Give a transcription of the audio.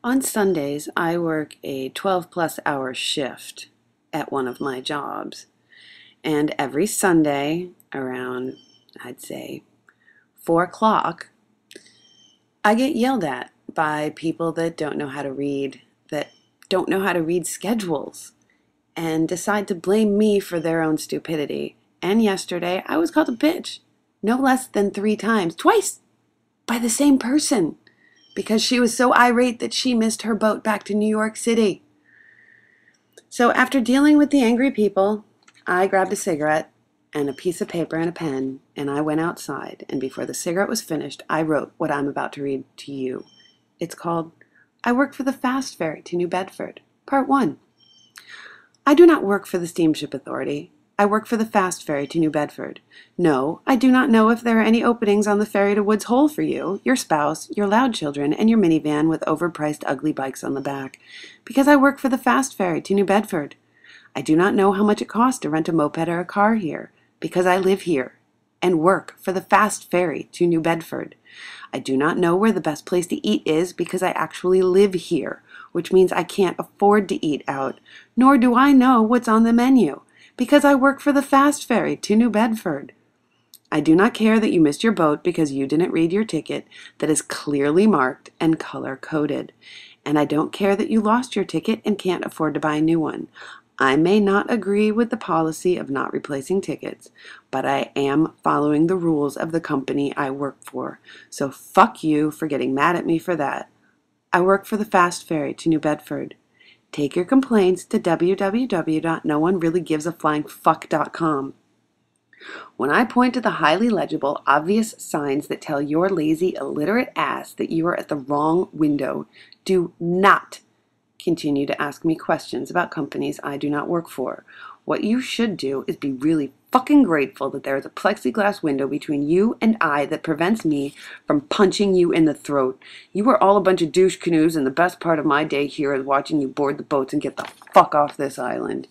On Sundays, I work a 12-plus hour shift at one of my jobs. And every Sunday around, I'd say, 4 o'clock, I get yelled at by people that don't know how to read, that don't know how to read schedules, and decide to blame me for their own stupidity. And yesterday, I was called a bitch, no less than 3 times, twice, by the same person, because she was so irate that she missed her boat back to New York City. So after dealing with the angry people, I grabbed a cigarette and a piece of paper and a pen, and I went outside, and before the cigarette was finished, I wrote what I'm about to read to you. It's called, I Work for the Fast Ferry to New Bedford, Part 1. I do not work for the Steamship Authority. I work for the Fast Ferry to New Bedford. No, I do not know if there are any openings on the ferry to Woods Hole for you, your spouse, your loud children, and your minivan with overpriced ugly bikes on the back, because I work for the Fast Ferry to New Bedford. I do not know how much it costs to rent a moped or a car here, because I live here and work for the Fast Ferry to New Bedford. I do not know where the best place to eat is because I actually live here, which means I can't afford to eat out, nor do I know what's on the menu, because I work for the Fast Ferry to New Bedford. I do not care that you missed your boat because you didn't read your ticket that is clearly marked and color-coded. And I don't care that you lost your ticket and can't afford to buy a new one. I may not agree with the policy of not replacing tickets, but I am following the rules of the company I work for. So fuck you for getting mad at me for that. I work for the Fast Ferry to New Bedford. Take your complaints to www.noonereallygivesaflyingfuck.com. When I point to the highly legible, obvious signs that tell your lazy, illiterate ass that you are at the wrong window, do not continue to ask me questions about companies I do not work for. What you should do is be really fucking grateful that there is a plexiglass window between you and I that prevents me from punching you in the throat. You are all a bunch of douche canoes, and the best part of my day here is watching you board the boats and get the fuck off this island.